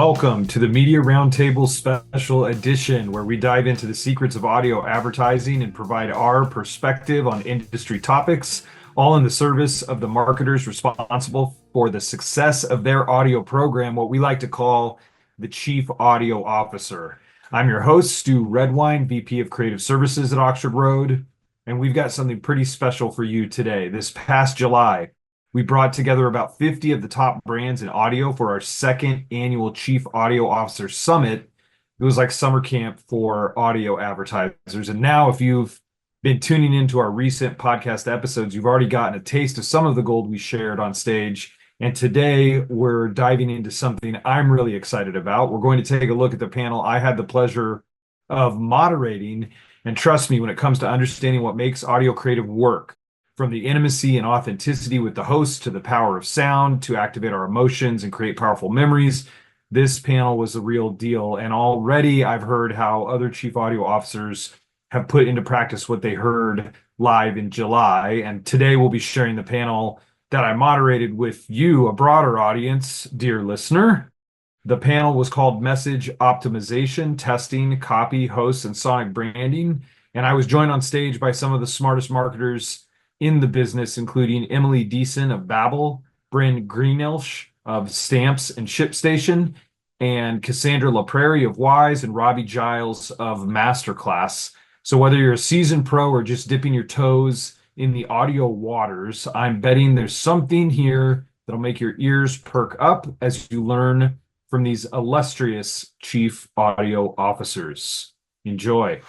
Welcome to the Media Roundtable Special Edition, where we dive into the secrets of audio advertising and provide our perspective on industry topics, all in the service of the marketers responsible for the success of their audio program, what we like to call the Chief Audio Officer. I'm your host, Stu Redwine, VP of Creative Services at Oxford Road, and we've got something pretty special for you today. This past July, we brought together about 50 of the top brands in audio for our second annual Chief Audio Officer Summit. It was like summer camp for audio advertisers. And now, if you've been tuning into our recent podcast episodes, you've already gotten a taste of some of the gold we shared on stage. And today, we're diving into something I'm really excited about. We're going to take a look at the panel I had the pleasure of moderating. And trust me, when it comes to understanding what makes audio creative work, from the intimacy and authenticity with the host to the power of sound to activate our emotions and create powerful memories, this panel was the real deal. And already I've heard how other chief audio officers have put into practice what they heard live in July. And today we'll be sharing the panel that I moderated with you, a broader audience, dear listener. The panel was called Message Optimization, Testing, Copy, Hosts, and Sonic Branding. And I was joined on stage by some of the smartest marketers in the business, including Emily Deason of Babbel, Brynn Greenelsh of Stamps and ShipStation, and Cassandra LaPrairie of Wise, and Robbie Giles of MasterClass. So whether you're a seasoned pro or just dipping your toes in the audio waters, I'm betting there's something here that'll make your ears perk up as you learn from these illustrious chief audio officers. Enjoy.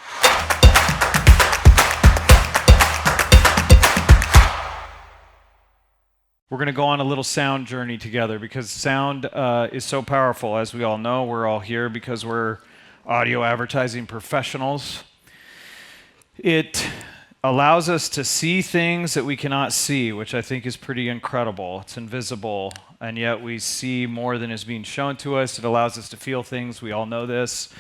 We're going to go on a little sound journey together because sound is so powerful. As we all know, we're all here because we're audio advertising professionals. It allows us to see things that we cannot see, which I think is pretty incredible. It's invisible, and yet we see more than is being shown to us. It allows us to feel things. We all know this,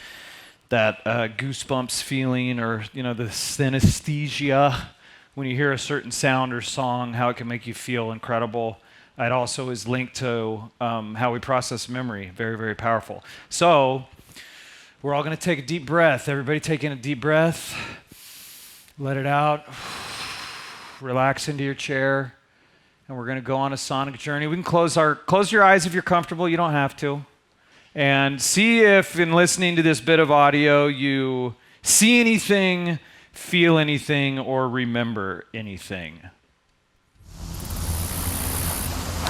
that goosebumps feeling, or the synesthesia when you hear a certain sound or song, how it can make you feel incredible. It also is linked to how we process memory. Very, very powerful. So we're all going to take a deep breath. Everybody taking a deep breath. Let it out. Relax into your chair. And we're going to go on a sonic journey. We can close your eyes if you're comfortable. You don't have to. And see if in listening to this bit of audio you see anything, feel anything, or remember anything.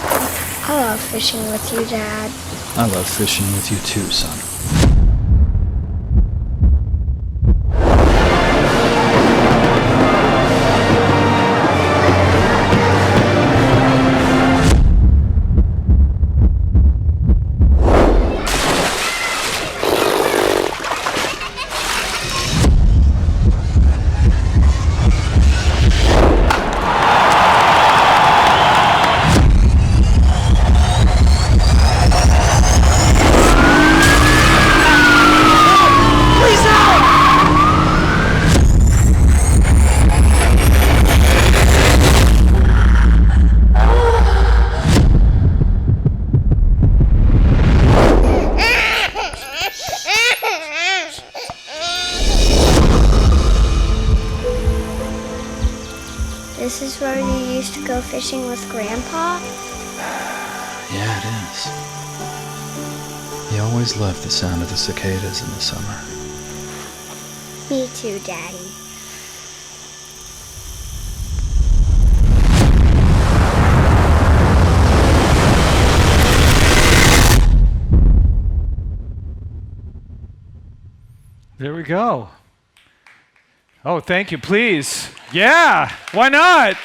I love fishing with you, Dad. I love fishing with you too, son. This is where you used to go fishing with Grandpa? Yeah, it is. He always loved the sound of the cicadas in the summer. Me too, Daddy. There we go. Oh, thank you, please. Yeah, why not?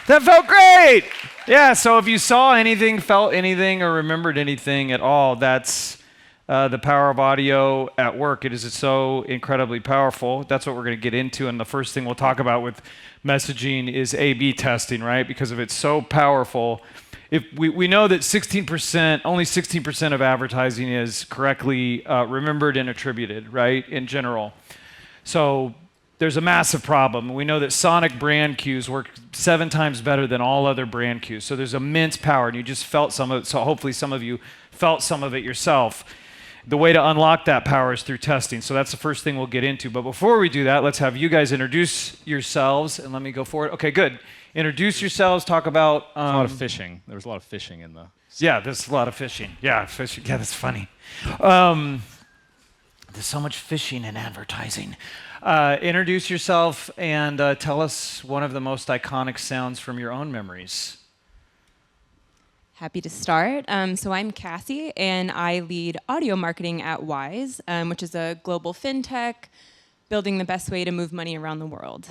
That felt great. Yeah, so if you saw anything, felt anything, or remembered anything at all, that's the power of audio at work. It is so incredibly powerful. That's what we're going to get into, and the first thing we'll talk about with messaging is A/B testing, right? Because if it's so powerful, if we know that only 16% of advertising is correctly remembered and attributed, right, in general. So there's a massive problem. We know that sonic brand cues work 7 times better than all other brand cues. So there's immense power, and you just felt some of it. So hopefully some of you felt some of it yourself. the way to unlock that power is through testing. So that's the first thing we'll get into. But before we do that, let's have you guys introduce yourselves. And let me go forward. Okay, good. Introduce yourselves. Talk about... a lot of fishing. There was a lot of fishing in the... Yeah, there's a lot of fishing. Yeah, fishing. Yeah, that's funny. There's so much fishing in advertising. Introduce yourself and tell us one of the most iconic sounds from your own memories. Happy to start. So I'm Cassie, and I lead audio marketing at Wise, which is a global fintech building the best way to move money around the world.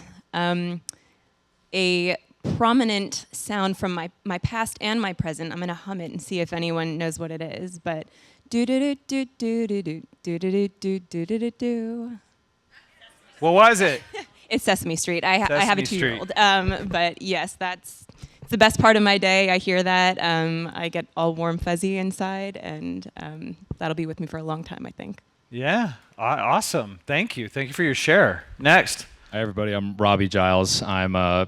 A prominent sound from my past and my present, I'm going to hum it and see if anyone knows what it is, but do-do-do-do-do-do-do-do-do-do-do-do. What was it? It's Sesame Street. I have a Sesame 2-year-old. But yes, it's the best part of my day. I hear that. I get all warm, fuzzy inside, and that'll be with me for a long time, I think. Yeah, awesome. Thank you. Thank you for your share. Next. Hi, everybody. I'm Robbie Giles. I'm a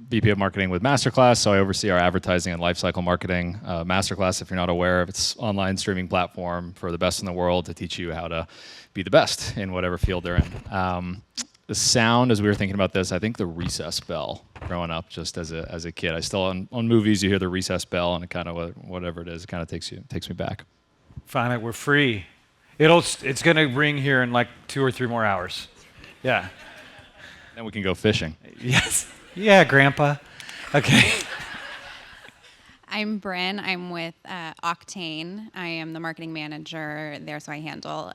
VP of Marketing with MasterClass, so I oversee our advertising and lifecycle marketing. MasterClass, if you're not aware of, it's an online streaming platform for the best in the world to teach you how to be the best in whatever field they're in. The sound, as we were thinking about this, I think the recess bell growing up just as a kid. I still, on movies, you hear the recess bell, and it kind of, whatever it is, it kind of takes me back. Finally, we're free. It's going to ring here in like 2 or 3 more hours. Yeah. Then we can go fishing. Yes. Yeah, Grandpa. Okay. I'm Brynn. I'm with Auctane. I am the marketing manager there, so I handle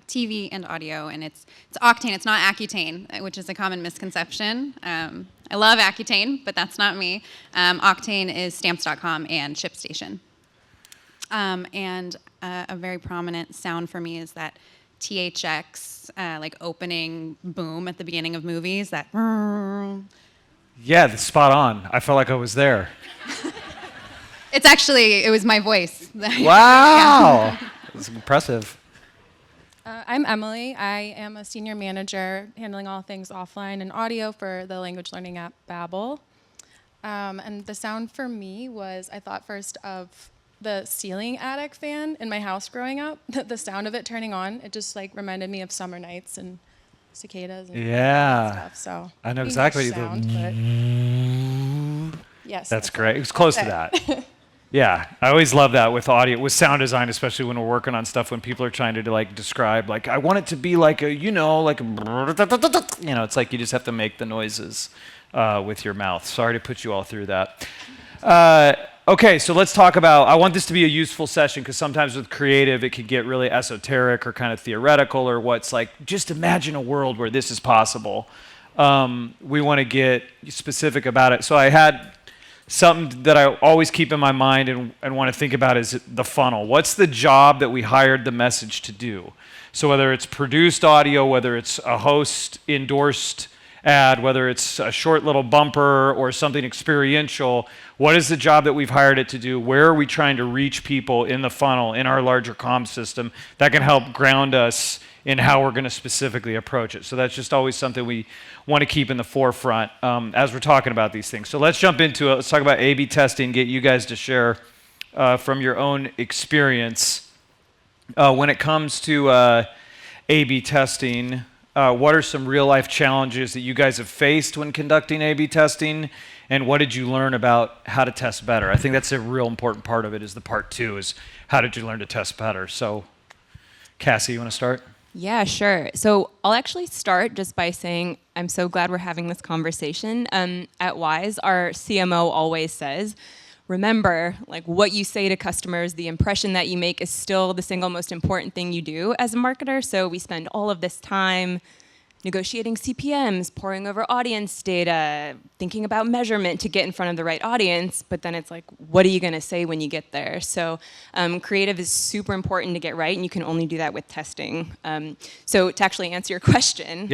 TV and audio. And it's Auctane. It's not Accutane, which is a common misconception. I love Accutane, but that's not me. Auctane is Stamps.com and ShipStation. And a very prominent sound for me is that THX, like opening boom at the beginning of movies. That. Yeah, that's spot on. I felt like I was there. It was my voice. Wow. That's impressive. I'm Emily. I am a senior manager handling all things offline and audio for the language learning app Babbel. And the sound for me was, I thought first of the ceiling attic fan in my house growing up. The sound of it turning on, it just like reminded me of summer nights and cicadas and stuff. So I know exactly what sound, you but yes. That's great. It was close to that. Yeah, I always love that with audio, with sound design, especially when we're working on stuff when people are trying to like describe, like I want it to be like a, it's like you just have to make the noises with your mouth. Sorry to put you all through that. Okay, so let's talk about, I want this to be a useful session because sometimes with creative, it can get really esoteric or kind of theoretical or what's like, just imagine a world where this is possible. We want to get specific about it. So I had something that I always keep in my mind and want to think about is the funnel. What's the job that we hired the message to do? So whether it's produced audio, whether it's a host endorsed ad, whether it's a short little bumper or something experiential, what is the job that we've hired it to do? Where are we trying to reach people in the funnel, in our larger comm system that can help ground us in how we're going to specifically approach it? So that's just always something we want to keep in the forefront as we're talking about these things. So let's jump into it. Let's talk about A/B testing, get you guys to share from your own experience. When it comes to A/B testing, what are some real-life challenges that you guys have faced when conducting A/B testing, and what did you learn about how to test better? I think that's a real important part of it, is the part 2, is how did you learn to test better? So, Cassie, you want to start? Yeah, sure. So I'll actually start just by saying I'm so glad we're having this conversation. At Wise, our CMO always says, remember, like what you say to customers, the impression that you make is still the single most important thing you do as a marketer. So we spend all of this time negotiating CPMs, poring over audience data, thinking about measurement to get in front of the right audience, but then it's like, what are you going to say when you get there? So creative is super important to get right, and you can only do that with testing. So to actually answer your question,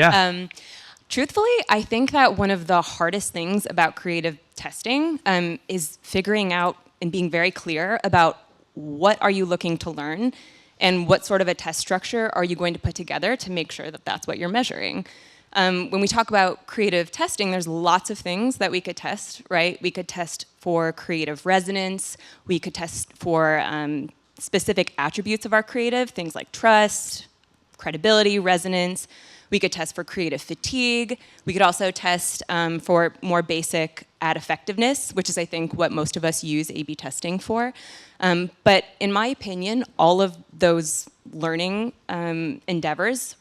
truthfully, I think that one of the hardest things about creative testing is figuring out and being very clear about what are you looking to learn and what sort of a test structure are you going to put together to make sure that that's what you're measuring. When we talk about creative testing, there's lots of things that we could test, right? We could test for creative resonance. We could test for specific attributes of our creative, things like trust, credibility, resonance. We could test for creative fatigue. We could also test for more basic ad effectiveness, which is, I think, what most of us use A/B testing for. But in my opinion, all of those learning endeavors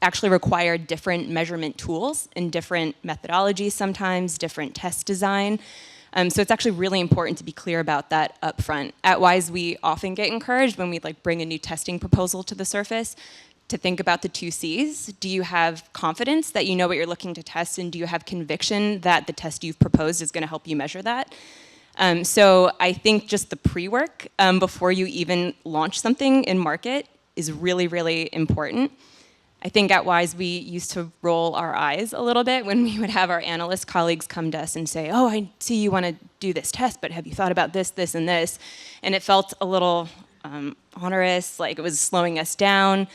actually require different measurement tools and different methodologies sometimes, different test design. So it's actually really important to be clear about that up front. At Wise, we often get encouraged when we bring a new testing proposal to the surface to think about the 2 C's. Do you have confidence that you know what you're looking to test, and do you have conviction that the test you've proposed is going to help you measure that? So I think just the pre-work before you even launch something in market is really, really important. I think at Wise, we used to roll our eyes a little bit when we would have our analyst colleagues come to us and say, oh, I see you want to do this test, but have you thought about this, this, and this? And it felt a little onerous, like it was slowing us down.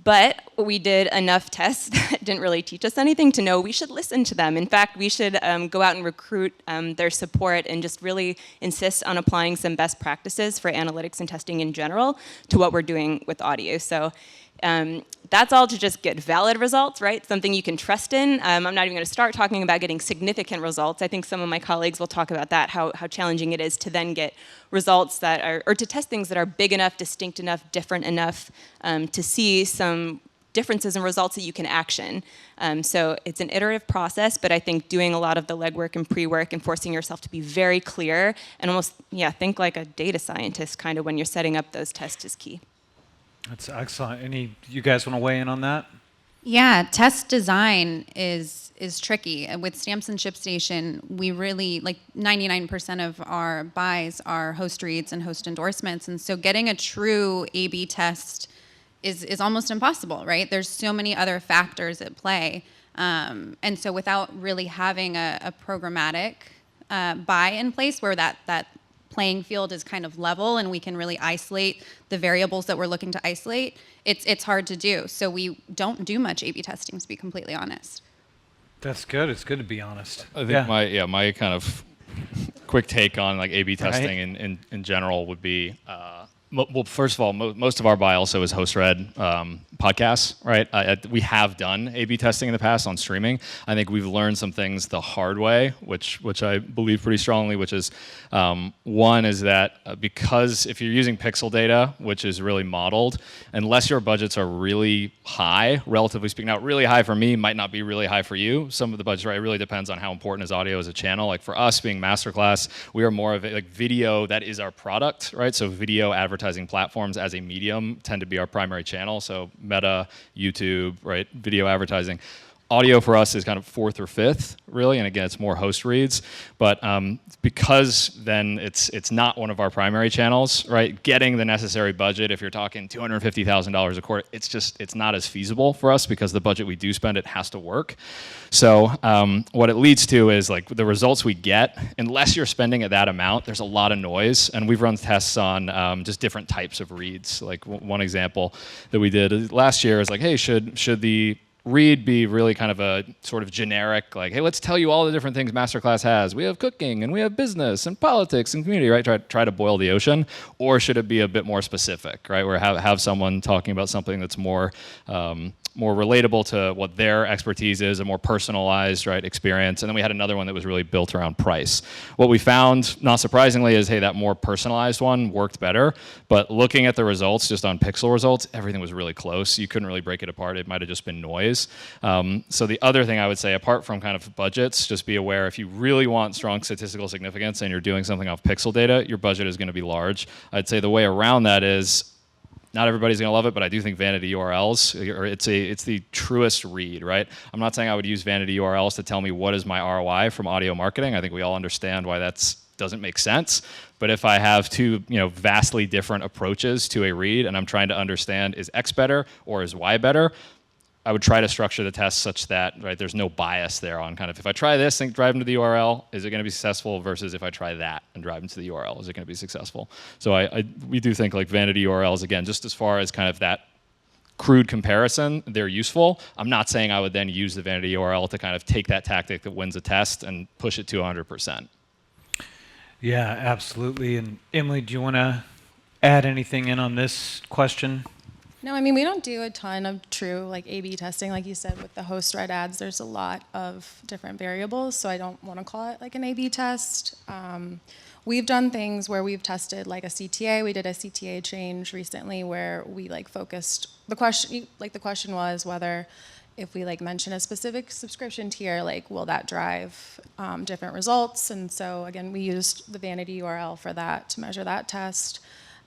But we did enough tests that didn't really teach us anything to know we should listen to them. In fact, we should go out and recruit their support and just really insist on applying some best practices for analytics and testing in general to what we're doing with audio. So that's all to just get valid results, right? Something you can trust in. I'm not even going to start talking about getting significant results. I think some of my colleagues will talk about that, how challenging it is to then get results that are, or to test things that are big enough, distinct enough, different enough to see some differences in results that you can action. So it's an iterative process, but I think doing a lot of the legwork and pre-work and forcing yourself to be very clear and almost, think like a data scientist kind of when you're setting up those tests is key. That's excellent. You guys want to weigh in on that? Yeah, test design is tricky. With Stamps and ShipStation, we really, 99% of our buys are host reads and host endorsements. And so getting a true A/B test is almost impossible, right? There's so many other factors at play. And so without really having a programmatic buy in place where that playing field is kind of level and we can really isolate the variables that we're looking to isolate, it's hard to do. So we don't do much A/B testing, to be completely honest. That's good. It's good to be honest. I think my kind of quick take on A/B testing in general would be, well, first of all, most of our buy also is host-read podcasts, right? We have done A/B testing in the past on streaming. I think we've learned some things the hard way, which I believe pretty strongly, which is one is that because if you're using pixel data, which is really modeled, unless your budgets are really high, relatively speaking, now really high for me might not be really high for you. Some of the budgets, right? It really depends on how important is audio as a channel. Like for us being MasterClass, we are more of a video, that is our product, right? So video advertising platforms as a medium tend to be our primary channel. So Meta, YouTube, right? Video advertising. Audio for us is kind of 4th or 5th, really, and again, it's more host reads. But because then it's not one of our primary channels, right? Getting the necessary budget, if you're talking $250,000 a quarter, it's not as feasible for us because the budget we do spend, it has to work. So what it leads to is the results we get, unless you're spending at that amount, there's a lot of noise, and we've run tests on just different types of reads. Like one example that we did last year is hey, should the read be really kind of a sort of generic, hey, let's tell you all the different things MasterClass has. We have cooking and we have business and politics and community, right? Try to boil the ocean, or should it be a bit more specific, right? Where have someone talking about something that's more relatable to what their expertise is, a more personalized, right, experience. And then we had another one that was really built around price. What we found, not surprisingly, is, hey, that more personalized one worked better. But looking at the results, just on pixel results, everything was really close. You couldn't really break it apart. It might have just been noise. So the other thing I would say, apart from kind of budgets, just be aware if you really want strong statistical significance and you're doing something off pixel data, your budget is going to be large. I'd say the way around that is, not everybody's going to love it, but I do think vanity URLs, or it's the truest read, right? I'm not saying I would use vanity URLs to tell me what is my ROI from audio marketing. I think we all understand why that doesn't make sense. But if I have two, vastly different approaches to a read, and I'm trying to understand is X better or is Y better, I would try to structure the test such that, right, there's no bias there on kind of, if I try this and drive them to the URL, is it going to be successful, versus if I try that and drive them to the URL, is it going to be successful? So we do think vanity URLs, again, just as far as kind of that crude comparison, they're useful. I'm not saying I would then use the vanity URL to kind of take that tactic that wins a test and push it to 100%. Yeah, absolutely. And Emily, do you want to add anything in on this question? No, I mean, we don't do a ton of true like A/B testing. Like you said, with the host read ads, there's a lot of different variables, so I don't want to call it like an A/B test. We've done things where we've tested like a CTA. We did a CTA change recently where we like focused, the question was whether if we like mention a specific subscription tier, like will that drive different results? And so again, we used the vanity URL for that to measure that test.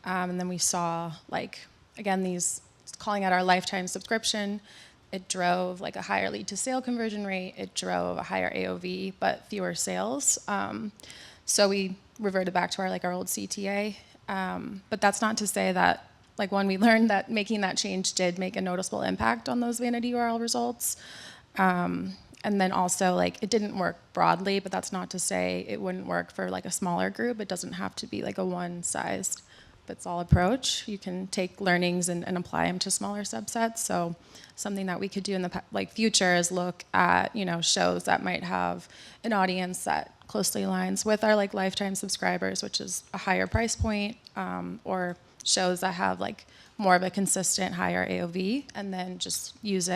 And then we saw like, again, these calling out our lifetime subscription, it drove like a higher lead to sale conversion rate. It drove a higher AOV, but fewer sales. So we reverted back to our old CTA. But that's not to say that like when we learned that making that change did make a noticeable impact on those vanity URL results. And then also like it didn't work broadly, but that's not to say it wouldn't work for like a smaller group. It doesn't have to be like a one-size-fits-all approach. You can take learnings and apply them to smaller subsets. So something that we could do in the future is look at shows that might have an audience that closely aligns with our lifetime subscribers, which is a higher price point, or shows that have more of a consistent higher AOV, and then just use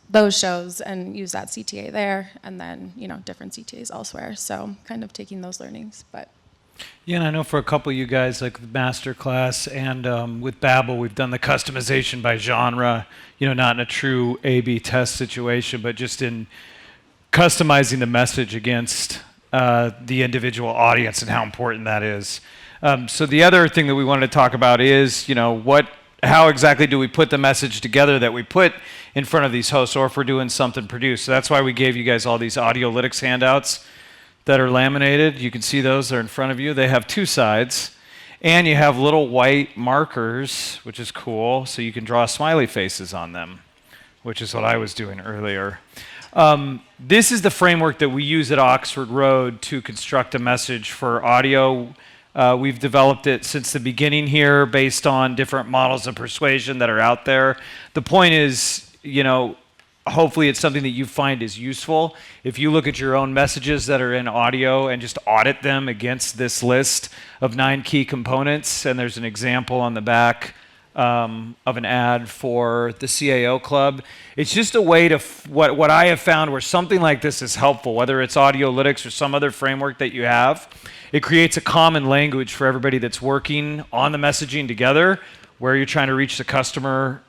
those shows and use that CTA there, and then different CTAs elsewhere. So kind of taking those learnings, but. Yeah, and I know for a couple of you guys, like the MasterClass and with Babbel, we've done the customization by genre, not in a true A/B test situation, but just in customizing the message against the individual audience and how important that is. So the other thing that we wanted to talk about is, how exactly do we put the message together that we put in front of these hosts, or if we're doing something produced. So that's why we gave you guys all these Audiolytics handouts that are laminated. You can see those, they're in front of you. They have two sides, and you have little white markers, which is cool, so you can draw smiley faces on them, which is what I was doing earlier. This is the framework that we use at Oxford Road to construct a message for audio. We've developed it since the beginning here based on different models of persuasion that are out there. The point is, hopefully it's something that you find is useful. If you look at your own messages that are in audio and just audit them against this list of 9 key components, and there's an example on the back of an ad for the CAO Club. It's just a way to, what I have found where something like this is helpful, whether it's Audiolytics or some other framework that you have, it creates a common language for everybody that's working on the messaging together, where you're trying to reach the customer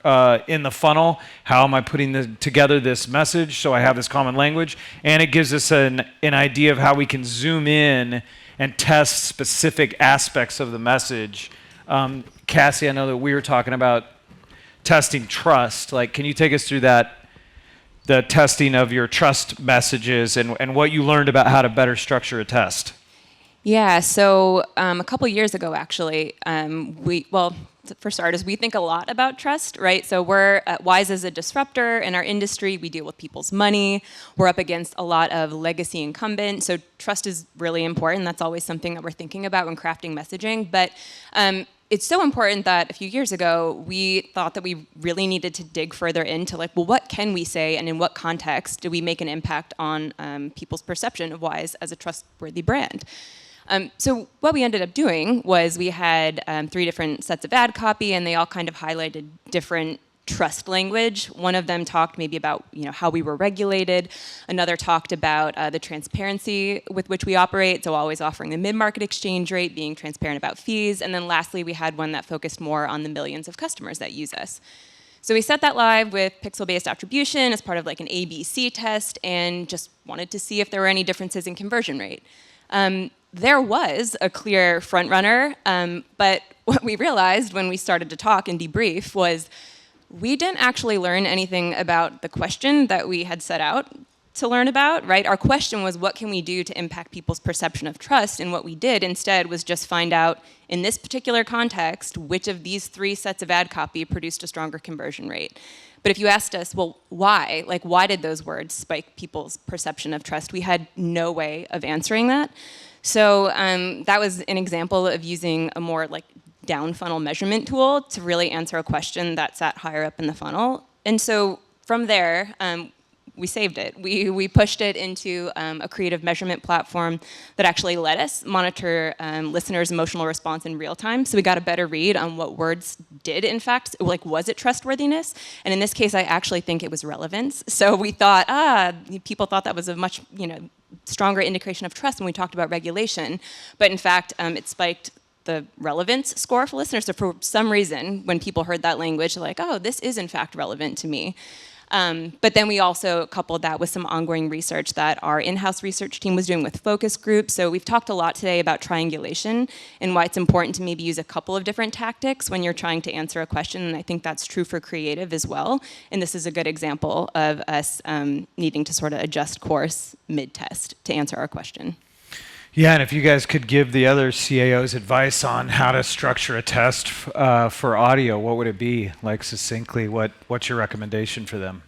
in the funnel. How am I putting together this message so I have this common language? And it gives us an idea of how we can zoom in and test specific aspects of the message. Cassie, I know that we were talking about testing trust. Can you take us through the testing of your trust messages and what you learned about how to better structure a test? Yeah, so a couple years ago, actually, for starters, we think a lot about trust, right? So we're Wise as a disruptor in our industry. We deal with people's money. We're up against a lot of legacy incumbents. So trust is really important. That's always something that we're thinking about when crafting messaging. But it's so important that a few years ago, we thought that we really needed to dig further into what can we say, and in what context do we make an impact on people's perception of Wise as a trustworthy brand? So what we ended up doing was we had 3 different sets of ad copy, and they all kind of highlighted different trust language. One of them talked maybe about how we were regulated. Another talked about the transparency with which we operate, so always offering the mid-market exchange rate, being transparent about fees. And then lastly, we had one that focused more on the millions of customers that use us. So we set that live with pixel-based attribution as part of an ABC test, and just wanted to see if there were any differences in conversion rate. There was a clear front runner, but what we realized when we started to talk and debrief was we didn't actually learn anything about the question that we had set out to learn about, right? Our question was, what can we do to impact people's perception of trust? And what we did instead was just find out, in this particular context, which of these 3 sets of ad copy produced a stronger conversion rate. But if you asked us, well, why? Why did those words spike people's perception of trust? We had no way of answering that. So that was an example of using a more down funnel measurement tool to really answer a question that sat higher up in the funnel. And so from there, we saved it. We pushed it into a creative measurement platform that actually let us monitor listeners' emotional response in real time. So we got a better read on what words did, in fact, like, was it trustworthiness? And in this case, I actually think it was relevance. So we thought, people thought that was a much, stronger indication of trust when we talked about regulation. But in fact, it spiked the relevance score for listeners. So for some reason, when people heard that language, they're like, oh, this is in fact relevant to me. But then we also coupled that with some ongoing research that our in-house research team was doing with focus groups. So we've talked a lot today about triangulation and why it's important to maybe use a couple of different tactics when you're trying to answer a question. And I think that's true for creative as well. And this is a good example of us needing to sort of adjust course mid-test to answer our question. Yeah, and if you guys could give the other CAOs advice on how to structure a test for audio, what would it be? Like, succinctly, what's your recommendation for them?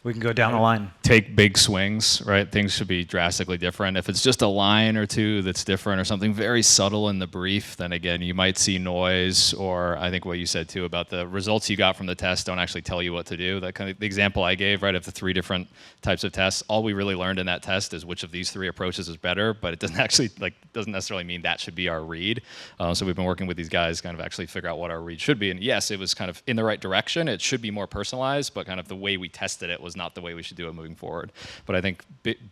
We can go down the line. Take big swings, right? Things should be drastically different. If it's just a line or two that's different or something very subtle in the brief, then again, you might see noise, or I think what you said too about the results you got from the test don't actually tell you what to do. That kind of the example I gave, right, of the 3 different types of tests, all we really learned in that test is which of these 3 approaches is better, but it doesn't actually, doesn't necessarily mean that should be our read. So we've been working with these guys kind of actually figure out what our read should be. And yes, it was kind of in the right direction. It should be more personalized, but kind of the way we tested it was not the way we should do it moving forward. But I think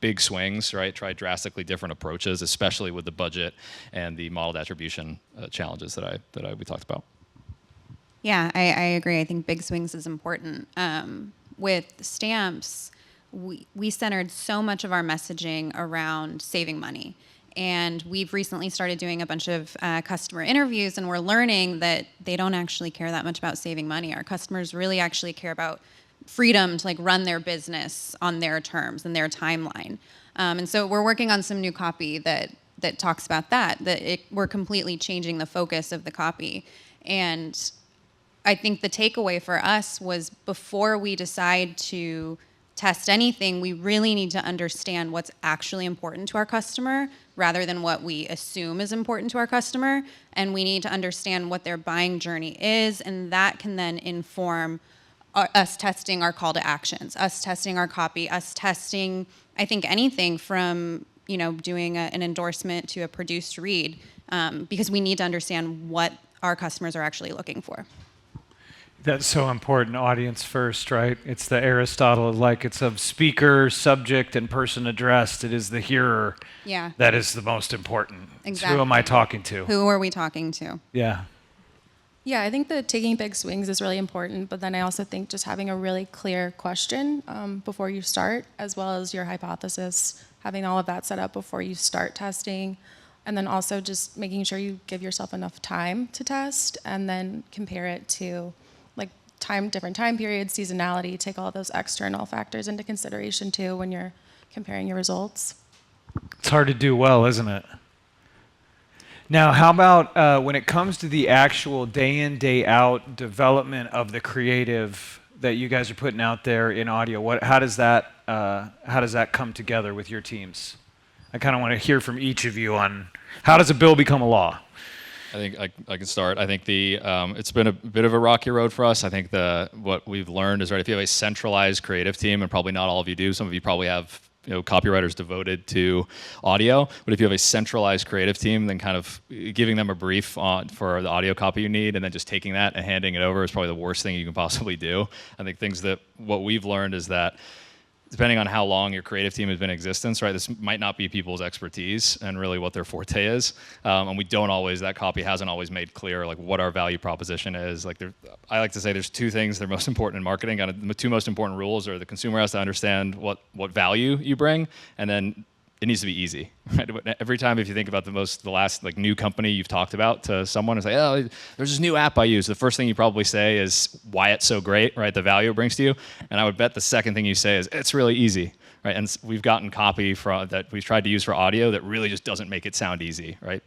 big swings, right? Try drastically different approaches, especially with the budget and the modeled attribution challenges that we talked about. Yeah, I agree. I think big swings is important. With stamps, we centered so much of our messaging around saving money. And we've recently started doing a bunch of customer interviews, and we're learning that they don't actually care that much about saving money. Our customers really actually care about freedom to run their business on their terms and their timeline. And so we're working on some new copy that talks about that we're completely changing the focus of the copy. And I think the takeaway for us was, before we decide to test anything, we really need to understand what's actually important to our customer rather than what we assume is important to our customer. And we need to understand what their buying journey is, and that can then inform us testing our call to actions, us testing our copy, us testing, I think, anything from doing an endorsement to a produced read, because we need to understand what our customers are actually looking for. That's so important. Audience first, right? It's the Aristotle, it's of speaker, subject, and person addressed. It is the hearer that is the most important. Exactly. Who am I talking to? Who are we talking to? Yeah. Yeah, I think that taking big swings is really important, but then I also think just having a really clear question before you start, as well as your hypothesis, having all of that set up before you start testing, and then also just making sure you give yourself enough time to test, and then compare it to different time periods, seasonality, take all those external factors into consideration too when you're comparing your results. It's hard to do well, isn't it? Now, how about when it comes to the actual day in, day out development of the creative that you guys are putting out there in audio? How does that come together with your teams? I kind of want to hear from each of you on how does a bill become a law? I think I can start. I think it's been a bit of a rocky road for us. I think what we've learned is, right, if you have a centralized creative team, and probably not all of you do, some of you probably have copywriters devoted to audio, but if you have a centralized creative team, then kind of giving them a brief for the audio copy you need, and then just taking that and handing it over is probably the worst thing you can possibly do. I think what we've learned is that, depending on how long your creative team has been in existence, right, this might not be people's expertise and really what their forte is. And that copy hasn't always made clear what our value proposition is. I like to say there's 2 things that are most important in marketing. The 2 most important rules are the consumer has to understand what value you bring, and then it needs to be easy. Right? Every time, if you think about the last new company you've talked about to someone and say, oh, there's this new app I use, the first thing you probably say is why it's so great, right? The value it brings to you. And I would bet the second thing you say is it's really easy, right? And we've gotten copy that we've tried to use for audio that really just doesn't make it sound easy, right?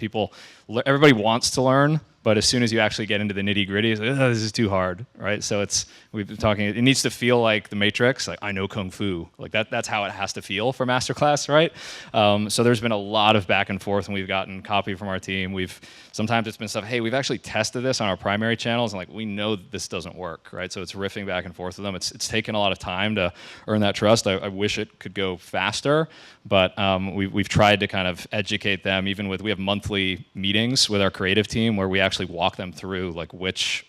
Everybody wants to learn, but as soon as you actually get into the nitty gritty, it's this is too hard, right? So we've been talking, it needs to feel like the Matrix, I know Kung Fu. That's how it has to feel for MasterClass, right? So there's been a lot of back and forth when we've gotten copy from our team. Sometimes it's been stuff, hey, we've actually tested this on our primary channels, and like we know this doesn't work, right? So it's riffing back and forth with them. It's taken a lot of time to earn that trust. I wish it could go faster, but we've tried to kind of educate them. We have monthly meetings with our creative team where we actually walk them through like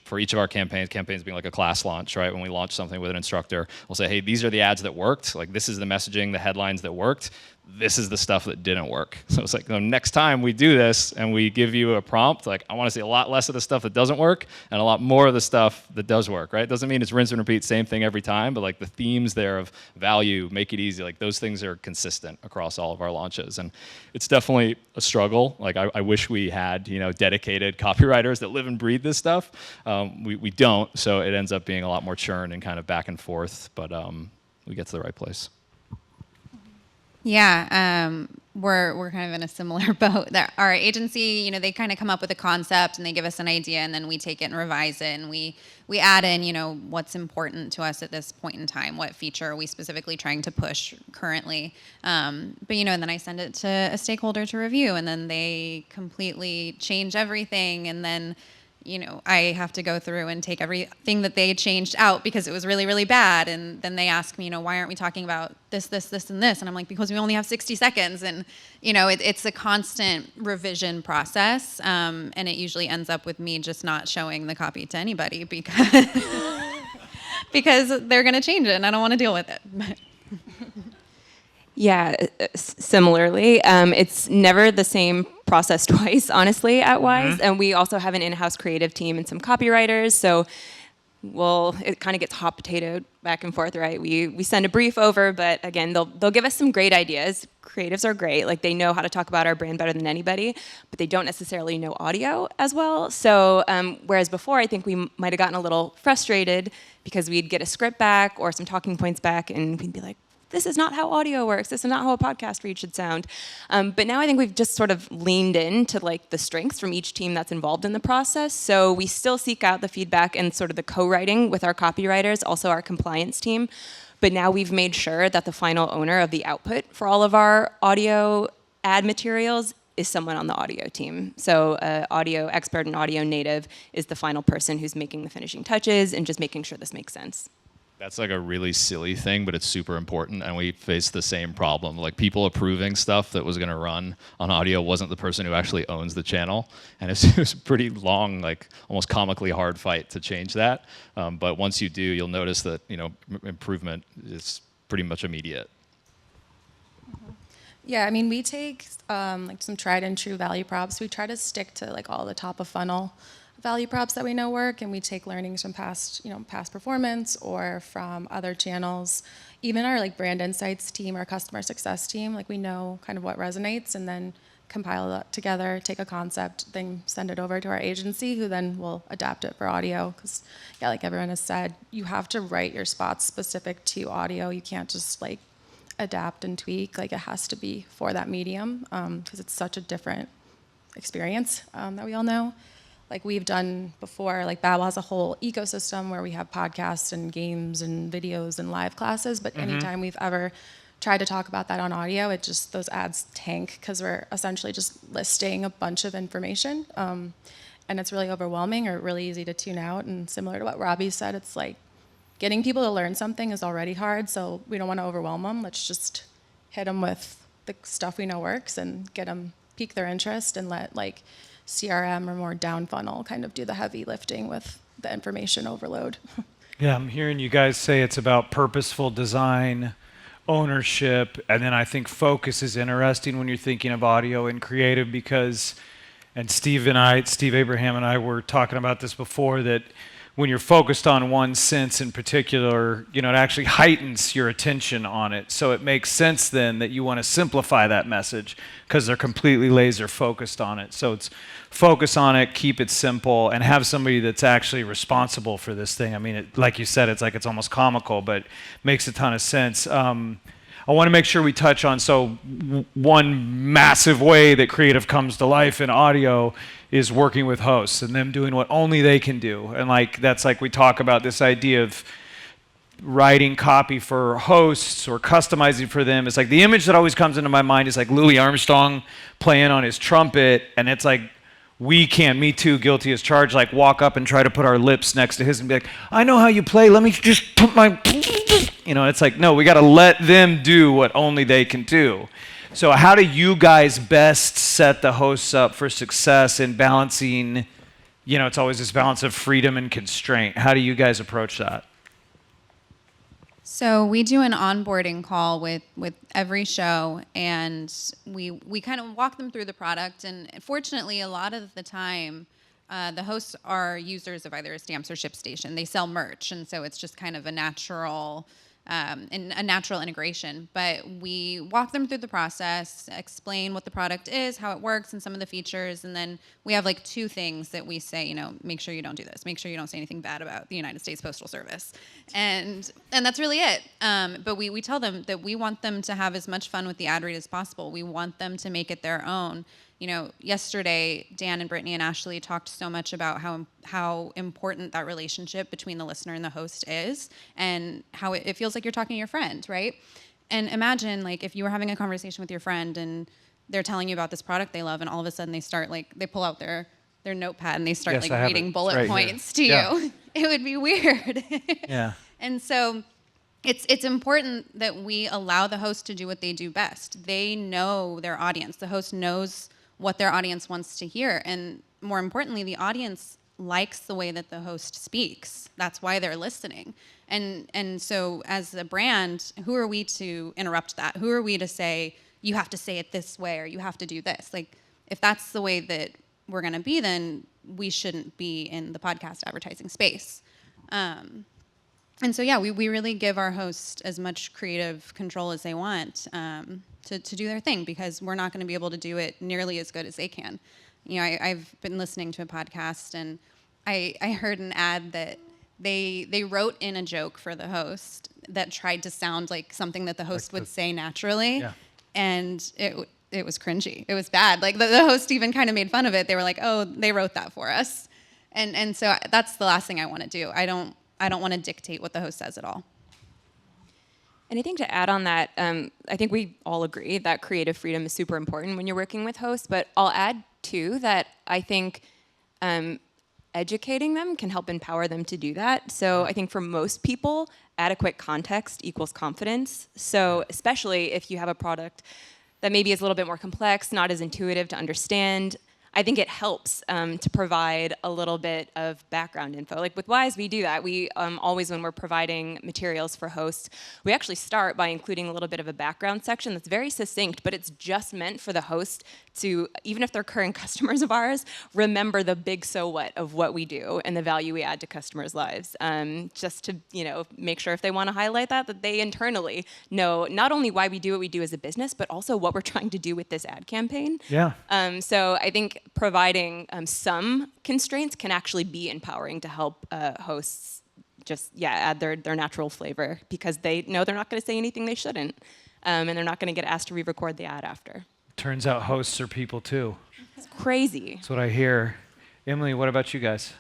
for each of our campaigns being like a class launch, right? When we launch something with an instructor, we'll say, hey, these are the ads that worked. Like this is the messaging, the headlines that worked. This is the stuff that didn't work. So it's like, next time we do this and we give you a prompt, like I want to see a lot less of the stuff that doesn't work and a lot more of the stuff that does work, right? Doesn't mean it's rinse and repeat, same thing every time, but like the themes there of value, make it easy, like those things are consistent across all of our launches. And it's definitely a struggle. Like I wish we had, dedicated copywriters that live and breathe this stuff. We don't, so it ends up being a lot more churn and kind of back and forth, but we get to the right place. Yeah, we're kind of in a similar boat. Our agency, they kind of come up with a concept and they give us an idea, and then we take it and revise it, and we add in, what's important to us at this point in time, what feature are we specifically trying to push currently. But and then I send it to a stakeholder to review, and then they completely change everything, and then I have to go through and take everything that they changed out because it was really, really bad. And then they ask me, why aren't we talking about this, this, this, and this? And I'm like, because we only have 60 seconds. And, it's a constant revision process. And it usually ends up with me just not showing the copy to anybody because, because they're going to change it and I don't want to deal with it. Yeah, similarly, it's never the same process twice, honestly, at Wise. And we also have an in-house creative team and some copywriters. So, it kind of gets hot potatoed back and forth, right? We send a brief over, but again, they'll give us some great ideas. Creatives are great. Like they know how to talk about our brand better than anybody, but they don't necessarily know audio as well. So, whereas before, I think we might have gotten a little frustrated because we'd get a script back or some talking points back and we'd be like, this is not how audio works. This is not how a podcast read should sound. But now I think we've just sort of leaned into like the strengths from each team that's involved in the process. So we still seek out the feedback and sort of the co-writing with our copywriters, also our compliance team. But now we've made sure that the final owner of the output for all of our audio ad materials is someone on the audio team. So audio expert and audio native is the final person who's making the finishing touches and just making sure this makes sense. That's like a really silly thing, but it's super important, and we faced the same problem. Like people approving stuff that was going to run on audio wasn't the person who actually owns the channel, and it was a pretty long, like almost comically hard fight to change that. But once you do, you'll notice that improvement is pretty much immediate. Yeah, I mean, we take like some tried and true value props. We try to stick to like all the top of funnel value props that we know work, and we take learnings from past performance or from other channels. Even our like brand insights team, our customer success team, like we know kind of what resonates, and then compile that together, take a concept, then send it over to our agency, who then will adapt it for audio. Because yeah, like everyone has said, you have to write your spots specific to audio. You can't just like adapt and tweak. Like it has to be for that medium because it's such a different experience that we all know. Like we've done before, like Babbel has a whole ecosystem where we have podcasts and games and videos and live classes, but anytime we've ever tried to talk about that on audio, those ads tank because we're essentially just listing a bunch of information. And it's really overwhelming or really easy to tune out. And similar to what Robbie said, it's like getting people to learn something is already hard, so we don't want to overwhelm them. Let's just hit them with the stuff we know works and get them, pique their interest, and let like CRM or more down funnel kind of do the heavy lifting with the information overload. Yeah, I'm hearing you guys say it's about purposeful design, ownership, and then I think focus is interesting when you're thinking of audio and creative because, and Steve Abraham and I were talking about this before, that when you're focused on one sense in particular, it actually heightens your attention on it. So it makes sense then that you want to simplify that message because they're completely laser focused on it. So it's focus on it, keep it simple, and have somebody that's actually responsible for this thing. I mean, like you said, it's almost comical, but it makes a ton of sense. I want to make sure we touch on, one massive way that creative comes to life in audio is working with hosts and them doing what only they can do. And that's we talk about this idea of writing copy for hosts or customizing for them, it's like the image that always comes into my mind is like Louis Armstrong playing on his trumpet, and it's like we can't, me too, guilty as charged, like walk up and try to put our lips next to his and be like, I know how you play, let me just put my, it's like, no, we got to let them do what only they can do. So how do you guys best set the hosts up for success in balancing, it's always this balance of freedom and constraint. How do you guys approach that? So we do an onboarding call with every show, and we kind of walk them through the product. And fortunately, a lot of the time, the hosts are users of either Stamps or ShipStation. They sell merch, and so it's just kind of a natural integration. But we walk them through the process, explain what the product is, how it works, and some of the features. And then we have like 2 things that we say, make sure you don't do this. Make sure you don't say anything bad about the United States Postal Service. And that's really it. But we tell them that we want them to have as much fun with the ad read as possible. We want them to make it their own. Yesterday, Dan and Brittany and Ashley talked so much about how important that relationship between the listener and the host is, and how it feels like you're talking to your friend, right? And imagine, like, if you were having a conversation with your friend and they're telling you about this product they love, and all of a sudden they pull out their notepad and they start reading bullet points to you. It would be weird. Yeah. And so it's important that we allow the host to do what they do best. They know their audience. The host knows what their audience wants to hear. And more importantly, the audience likes the way that the host speaks. That's why they're listening. And so as a brand, who are we to interrupt that? Who are we to say, you have to say it this way or you have to do this? Like, if that's the way that we're going to be, then we shouldn't be in the podcast advertising space. And so, yeah, we really give our hosts as much creative control as they want to do their thing, because we're not going to be able to do it nearly as good as they can. I've been listening to a podcast, and I heard an ad that they wrote in a joke for the host that tried to sound like something that the host would say naturally, and it was cringy. It was bad. Like the host even kind of made fun of it. They were like, "Oh, they wrote that for us," and so that's the last thing I want to do. I don't want to dictate what the host says at all. And I think to add on that, I think we all agree that creative freedom is super important when you're working with hosts, but I'll add too that I think educating them can help empower them to do that. So I think for most people, adequate context equals confidence. So especially if you have a product that maybe is a little bit more complex, not as intuitive to understand, I think it helps to provide a little bit of background info. Like with Wise, we do that. We always, when we're providing materials for hosts, we actually start by including a little bit of a background section that's very succinct, but it's just meant for the host to, even if they're current customers of ours, remember the big so what of what we do and the value we add to customers' lives. Just to make sure if they want to highlight that they internally know not only why we do what we do as a business, but also what we're trying to do with this ad campaign. Yeah. So I think providing some constraints can actually be empowering to help hosts just add their natural flavor, because they know they're not going to say anything they shouldn't, and they're not going to get asked to re-record the ad after. Turns out hosts are people too. It's crazy. That's what I hear. Emily, what about you guys?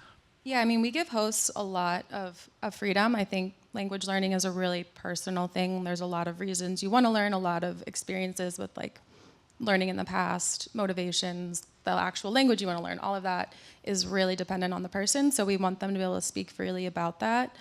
Yeah, I mean, we give hosts a lot of freedom. I think language learning is a really personal thing. There's a lot of reasons you want to learn, a lot of experiences with like learning in the past, motivations, the actual language you want to learn. All of that is really dependent on the person. So we want them to be able to speak freely about that.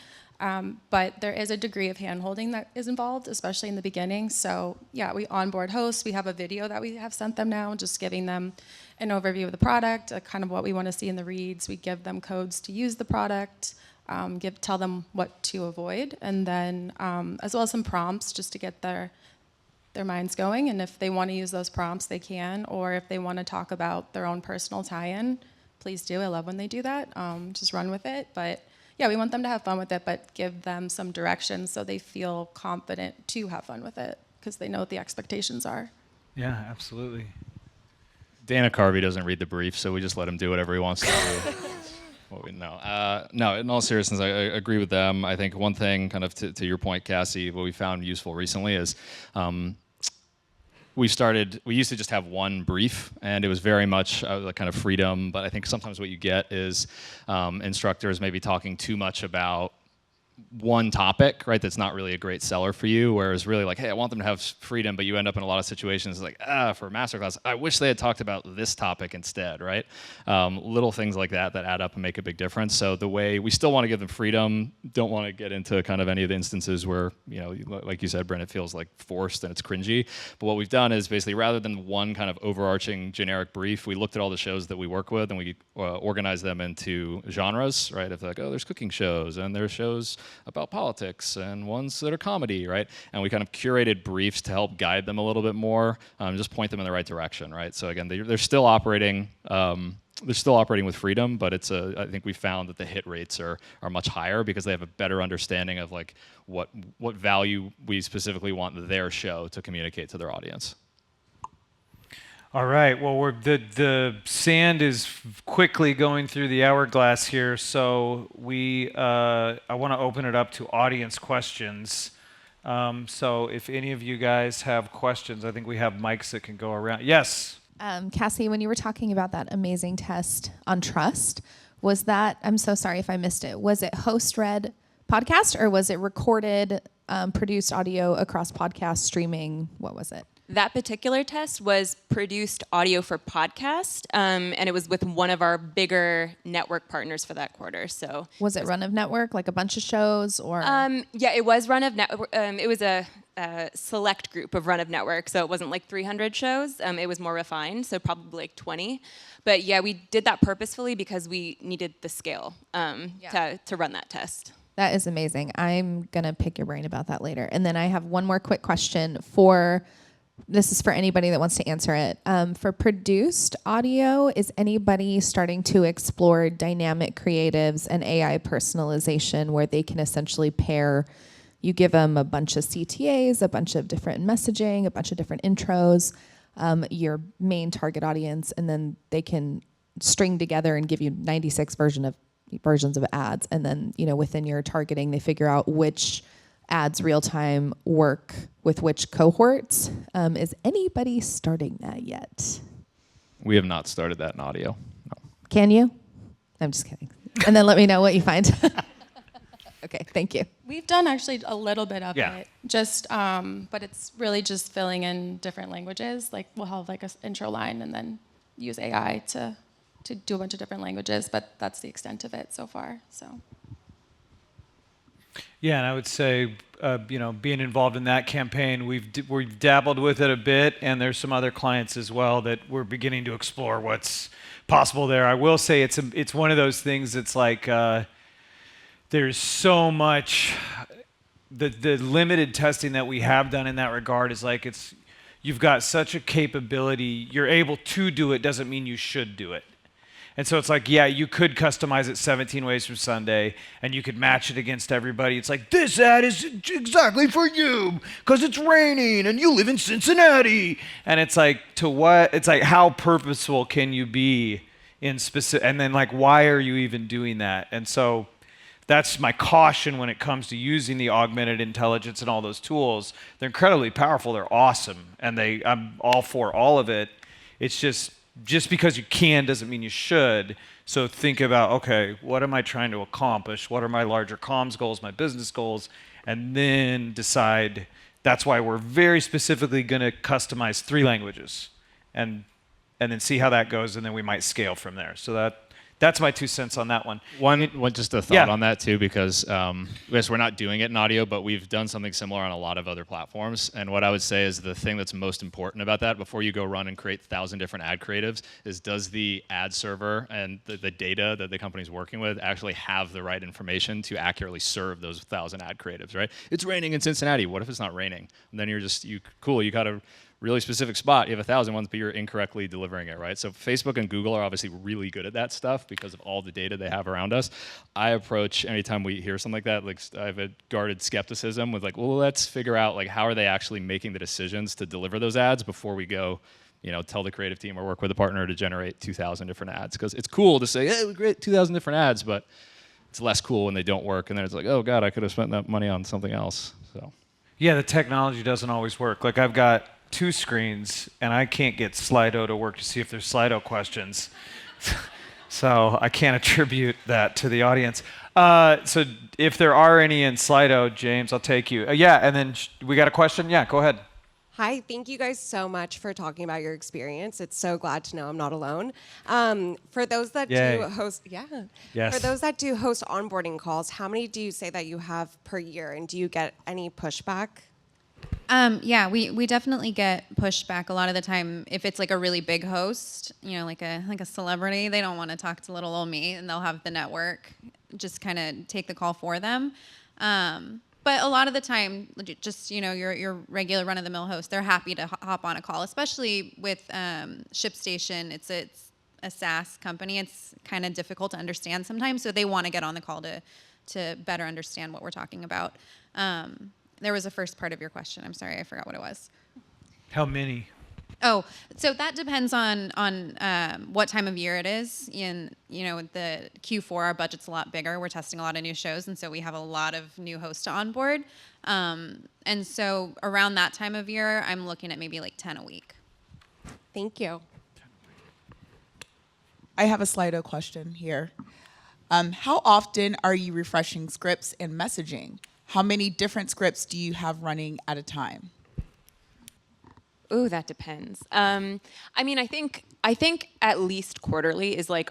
But there is a degree of hand-holding that is involved, especially in the beginning. So yeah, we onboard hosts. We have a video that we have sent them now, just giving them an overview of the product, kind of what we want to see in the reads. We give them codes to use the product, tell them what to avoid, and then as well as some prompts just to get their minds going. And if they want to use those prompts, they can. Or if they want to talk about their own personal tie-in, please do. I love when they do that. Just run with it. But yeah, we want them to have fun with it, but give them some direction so they feel confident to have fun with it, because they know what the expectations are. Yeah, absolutely. Dana Carvey doesn't read the brief, so we just let him do whatever he wants to do. What we know. No, in all seriousness, I agree with them. I think one thing, kind of to your point, Cassie, what we found useful recently is we used to just have one brief, and it was very much the kind of freedom, but I think sometimes what you get is instructors maybe talking too much about one topic, right, that's not really a great seller for you, whereas really like, hey, I want them to have freedom, but you end up in a lot of situations like, for MasterClass, I wish they had talked about this topic instead, right? Little things like that add up and make a big difference. So the way we still want to give them freedom, don't want to get into kind of any of the instances where, like you said, Brynn, it feels like forced and it's cringy. But what we've done is basically rather than one kind of overarching generic brief, we looked at all the shows that we work with and we organized them into genres, right? If they're like, oh, there's cooking shows and there's shows about politics and ones that are comedy, right? And we kind of curated briefs to help guide them a little bit more, just point them in the right direction, right? So again, they're still operating. They're still operating with freedom, but I think we found that the hit rates are much higher because they have a better understanding of like what value we specifically want their show to communicate to their audience. All right. Well, the sand is quickly going through the hourglass here, so I want to open it up to audience questions. So if any of you guys have questions, I think we have mics that can go around. Yes. Cassie, when you were talking about that amazing test on trust, was that, I'm so sorry if I missed it, was it host-read podcast or was it recorded, produced audio across podcast streaming? What was it? That particular test was produced audio for podcast, and it was with one of our bigger network partners for that quarter. So was it run of network, like a bunch of shows, or? Yeah, it was run of network. It was a select group of run of network, so it wasn't like 300 shows. It was more refined, so probably like 20. But yeah, we did that purposefully because we needed the scale to run that test. That is amazing. I'm gonna pick your brain about that later. And then I have one more quick question this is for anybody that wants to answer it. For produced audio, is anybody starting to explore dynamic creatives and AI personalization where they can essentially pair, you give them a bunch of CTAs, a bunch of different messaging, a bunch of different intros, your main target audience, and then they can string together and give you 96 versions of ads. And then, within your targeting, they figure out which ads real time work with which cohorts. Is anybody starting that yet? We have not started that in audio. No. Can you? I'm just kidding. And then let me know what you find. Okay, thank you. We've done actually a little bit of it, just, but it's really just filling in different languages. Like we'll have like an intro line and then use AI to do a bunch of different languages, but that's the extent of it so far. So. Yeah, and I would say, being involved in that campaign, we've dabbled with it a bit, and there's some other clients as well that we're beginning to explore what's possible there. I will say it's one of those things that's like there's so much. The limited testing that we have done in that regard is like you've got such a capability. You're able to do it doesn't mean you should do it. And so it's like, yeah, you could customize it 17 ways from Sunday, and you could match it against everybody. It's like, this ad is exactly for you because it's raining and you live in Cincinnati. And it's like, to what? It's like, how purposeful can you be in specific? And then like, why are you even doing that? And so that's my caution when it comes to using the augmented intelligence and all those tools. They're incredibly powerful. They're awesome. And I'm all for all of it. It's just because you can doesn't mean you should. So think about, okay, what am I trying to accomplish? What are my larger comms goals, my business goals? And then decide. That's why we're very specifically going to customize 3 languages and then see how that goes, and then we might scale from there. So that's my 2 cents on that one. Just a thought on that too, because yes, we're not doing it in audio, but we've done something similar on a lot of other platforms. And what I would say is the thing that's most important about that, before you go run and create 1,000 different ad creatives, is does the ad server and the data that the company's working with actually have the right information to accurately serve those 1,000 ad creatives, right? It's raining in Cincinnati. What if it's not raining? And then you got a really specific spot. You have 1,000 ones, but you're incorrectly delivering it, right? So Facebook and Google are obviously really good at that stuff because of all the data they have around us. I approach, anytime we hear something like that, like I have a guarded skepticism with like, well, let's figure out like how are they actually making the decisions to deliver those ads before we go, tell the creative team or work with a partner to generate 2,000 different ads. Because it's cool to say, hey, we create 2,000 different ads, but it's less cool when they don't work. And then it's like, oh God, I could have spent that money on something else. So. Yeah, the technology doesn't always work. Like I've got 2 screens, and I can't get Slido to work to see if there's Slido questions. So I can't attribute that to the audience. So if there are any in Slido, James, I'll take you. Yeah, and then we got a question? Yeah, go ahead. Hi, thank you guys so much for talking about your experience. It's so glad to know I'm not alone. For those that Yay. do host, Yes. For those that do host onboarding calls, how many do you say that you have per year, and do you get any pushback? Yeah, we definitely get pushback a lot of the time. If it's like a really big host, you know, like a celebrity, they don't want to talk to little old me, and they'll have the network just kind of take the call for them. But a lot of the time, just, you know, your regular run-of-the-mill host, they're happy to hop on a call, especially with ShipStation. It's a SaaS company. It's kind of difficult to understand sometimes, so they want to get on the call to better understand what we're talking about. There was a first part of your question. I'm sorry, I forgot what it was. How many? Oh, so that depends on what time of year it is. In, you know, the Q4, our budget's a lot bigger. We're testing a lot of new shows, and so we have a lot of new hosts to onboard. And so around that time of year, I'm looking at maybe like 10 a week. Thank you. I have a Slido question here. How often are you refreshing scripts and messaging? How many different scripts do you have running at a time? Ooh, that depends. I mean, I think at least quarterly is like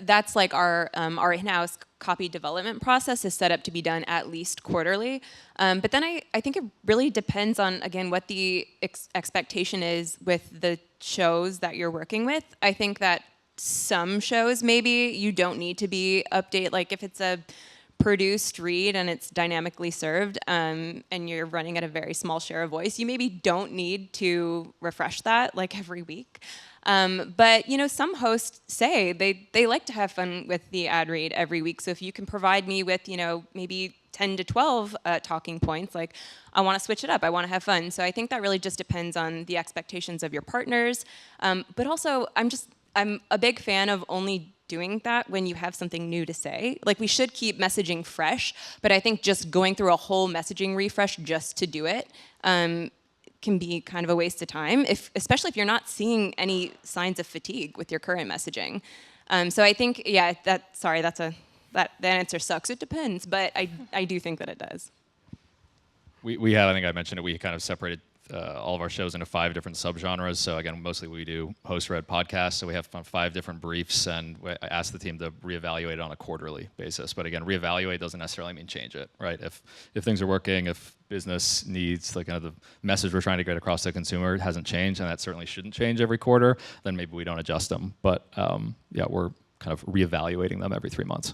that's like our in-house copy development process is set up to be done at least quarterly. But then I think it really depends on, again, what the expectation is with the shows that you're working with. I think that some shows maybe you don't need to be update, like if it's a produced read and it's dynamically served, and you're running at a very small share of voice, you maybe don't need to refresh that like every week. But you know, some hosts say they like to have fun with the ad read every week. So if you can provide me with, you know, maybe 10 to 12 talking points, like I want to switch it up, I want to have fun. So I think that really just depends on the expectations of your partners. But also, I'm a big fan of only doing that when you have something new to say. Like, we should keep messaging fresh, but I think just going through a whole messaging refresh just to do it can be kind of a waste of time, especially if you're not seeing any signs of fatigue with your current messaging. So I think, yeah, that answer sucks. It depends, but I do think that it does. We have, I think I mentioned it, we kind of separated all of our shows into 5 different subgenres. So again, mostly we do host-read podcasts. So we have 5 different briefs, and I ask the team to reevaluate it on a quarterly basis. But again, reevaluate doesn't necessarily mean change it, right? If things are working, if business needs, like, kind of the message we're trying to get across to the consumer hasn't changed, and that certainly shouldn't change every quarter, then maybe we don't adjust them. But yeah, we're kind of reevaluating them every 3 months.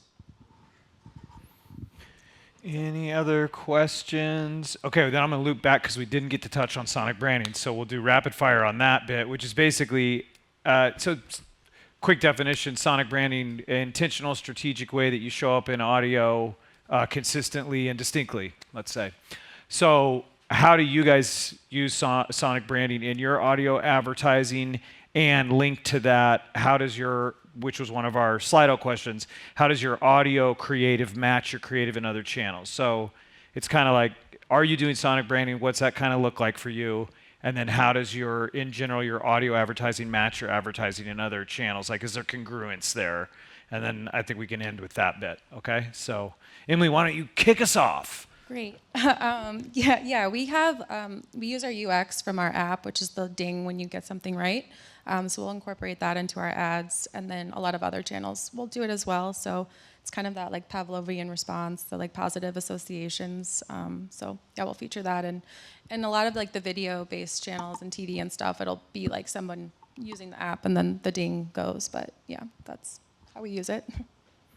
Any other questions? Okay, then I'm going to loop back because we didn't get to touch on sonic branding. So we'll do rapid fire on that bit, which is basically, so quick definition, sonic branding, intentional strategic way that you show up in audio consistently and distinctly, let's say. So how do you guys use sonic branding in your audio advertising? And linked to that, how does which was one of our Slido questions, how does your audio creative match your creative in other channels? So it's kind of like, are you doing sonic branding? What's that kind of look like for you? And then how does in general, your audio advertising match your advertising in other channels? Like, is there congruence there? And then I think we can end with that bit, okay? So Emily, why don't you kick us off? Great. Yeah. We use our UX from our app, which is the ding when you get something right. So we'll incorporate that into our ads, and then a lot of other channels will do it as well. So it's kind of that like Pavlovian response, the like positive associations. So yeah, we'll feature that, and a lot of like the video-based channels and TV and stuff, it'll be like someone using the app, and then the ding goes. But yeah, that's how we use it.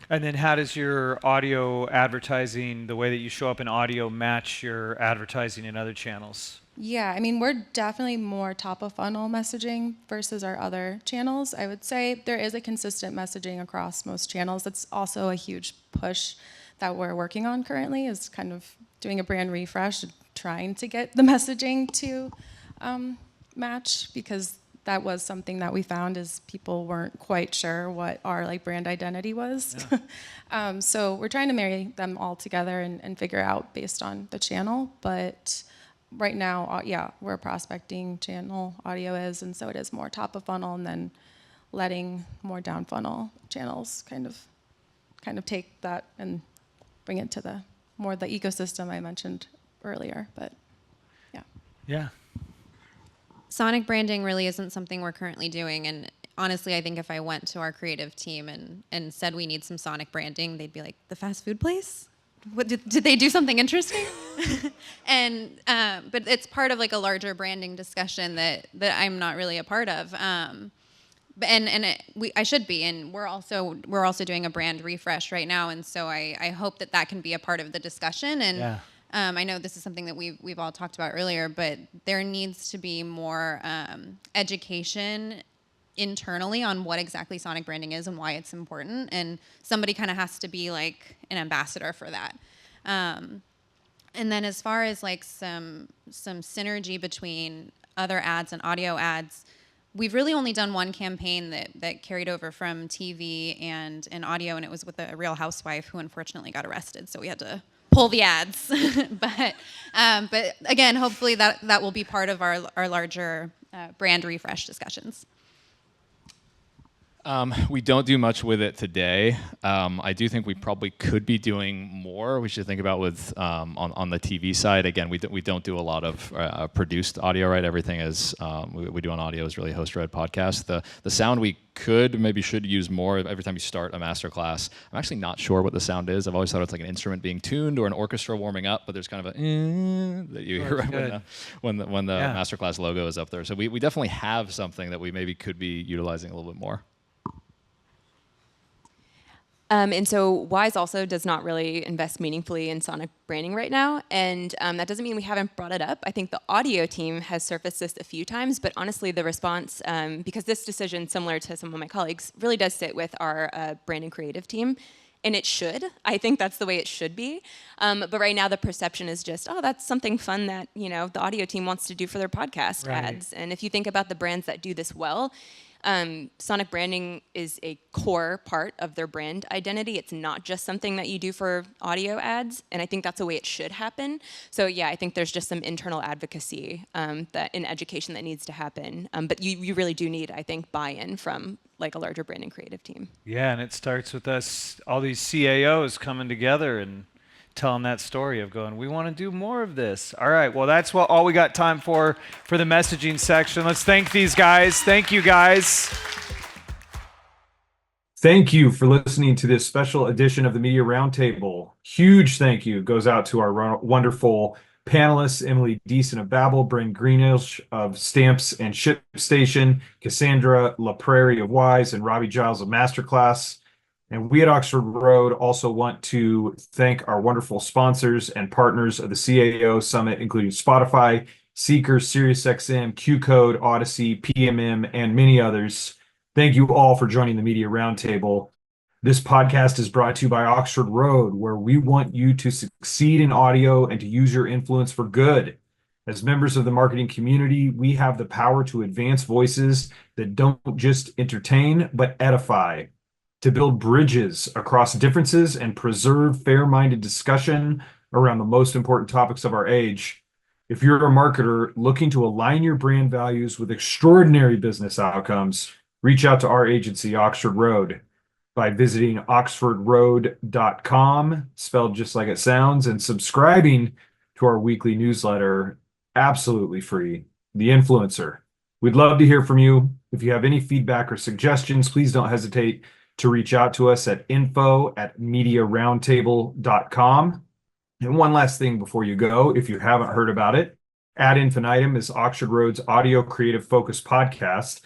And then how does your audio advertising, the way that you show up in audio, match your advertising in other channels? Yeah, I mean, we're definitely more top of funnel messaging versus our other channels. I would say there is a consistent messaging across most channels. That's also a huge push that we're working on currently, is kind of doing a brand refresh, trying to get the messaging to match, because that was something that we found is people weren't quite sure what our like brand identity was. Yeah. So we're trying to marry them all together and figure out based on the channel. But right now, yeah, we're a prospecting channel, audio is, and so it is more top of funnel, and then letting more down funnel channels kind of take that and bring it to the ecosystem I mentioned earlier. But yeah. Yeah. Sonic branding really isn't something we're currently doing. And honestly, I think if I went to our creative team and said we need some Sonic branding, they'd be like, the fast food place? What, did they do something interesting? And but it's part of like a larger branding discussion that I'm not really a part of. I should be, and we're also doing a brand refresh right now, and so I hope that can be a part of the discussion. And yeah. I know this is something that we've all talked about earlier, but there needs to be more education internally on what exactly Sonic branding is and why it's important, and somebody kind of has to be like an ambassador for that. And then as far as like some synergy between other ads and audio ads, we've really only done one campaign that carried over from TV and audio, and it was with a Real Housewife who unfortunately got arrested, so we had to pull the ads. But again, hopefully that will be part of our larger brand refresh discussions. We don't do much with it today. I do think we probably could be doing more. We should think about with on the TV side. Again, we don't do a lot of produced audio, right? Everything is we do on audio is really host-read podcast. The sound we should use more every time you start a MasterClass. I'm actually not sure what the sound is. I've always thought it's like an instrument being tuned or an orchestra warming up, but there's kind of a that you hear when the MasterClass logo is up there. So we definitely have something that we maybe could be utilizing a little bit more. And so Wise also does not really invest meaningfully in Sonic branding right now. And that doesn't mean we haven't brought it up. I think the audio team has surfaced this a few times, but honestly, the response, because this decision, similar to some of my colleagues, really does sit with our brand and creative team. And it should. I think that's the way it should be. But right now, the perception is just, oh, that's something fun that the audio team wants to do for their podcast ads. And if you think about the brands that do this well, Sonic branding is a core part of their brand identity. It's not just something that you do for audio ads, and I think that's the way it should happen. So yeah, I think there's just some internal advocacy that in education that needs to happen. But you really do need, I think, buy-in from like a larger brand and creative team. Yeah, and it starts with us, all these CAOs coming together and telling that story of going, we want to do more of this. All right, well, that's all we got time for the messaging section. Let's thank these guys. Thank you, guys. Thank you for listening to this special edition of the Media Roundtable. Huge thank you goes out to our wonderful panelists, Emily Deason of Babbel, Brynn Greenelsh of Stamps and ShipStation, Cassandra LaPrairie of Wise, and Robbie Giles of MasterClass. And we at Oxford Road also want to thank our wonderful sponsors and partners of the CAO Summit, including Spotify, Seeker, SiriusXM, QCode, Odyssey, PMM, and many others. Thank you all for joining the Media Roundtable. This podcast is brought to you by Oxford Road, where we want you to succeed in audio and to use your influence for good. As members of the marketing community, we have the power to advance voices that don't just entertain, but edify, to build bridges across differences and preserve fair-minded discussion around the most important topics of our age. If you're a marketer looking to align your brand values with extraordinary business outcomes, reach out to our agency, Oxford Road, by visiting oxfordroad.com, spelled just like it sounds, and subscribing to our weekly newsletter, absolutely free, The Influencer. We'd love to hear from you. If you have any feedback or suggestions, please don't hesitate to reach out to us at info@mediaroundtable.com. And one last thing before you go, if you haven't heard about it, Ad Infinitum is Oxford Road's audio creative focus podcast,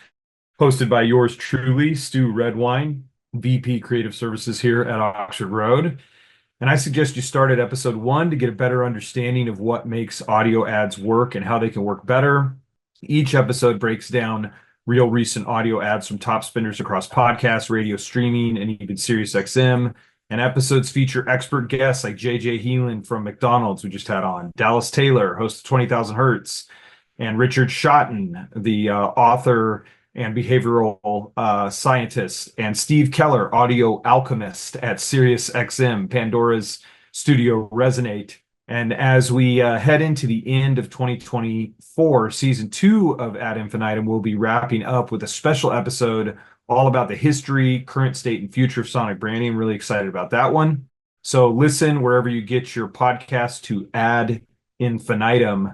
hosted by yours truly, Stu Redwine, VP Creative Services here at Oxford Road. And I suggest you start at episode 1 to get a better understanding of what makes audio ads work and how they can work better. Each episode breaks down real recent audio ads from top spenders across podcasts, radio streaming, and even SiriusXM. And episodes feature expert guests like JJ Heelan from McDonald's, we just had on, Dallas Taylor, host of 20,000 Hertz, and Richard Schotten, the author and behavioral scientist, and Steve Keller, audio alchemist at SiriusXM, Pandora's Studio Resonate. And as we head into the end of 2024, season 2 of Ad Infinitum will be wrapping up with a special episode all about the history, current state, and future of sonic branding. I'm really excited about that one. So listen wherever you get your podcast to ad infinitum.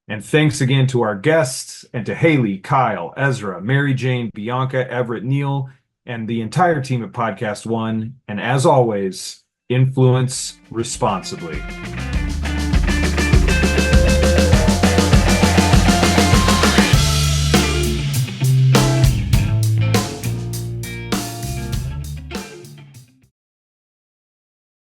And thanks again to our guests and to Haley, Kyle, Ezra, Mary Jane, Bianca, Everett, Neil, and the entire team at Podcast One. And as always, influence responsibly.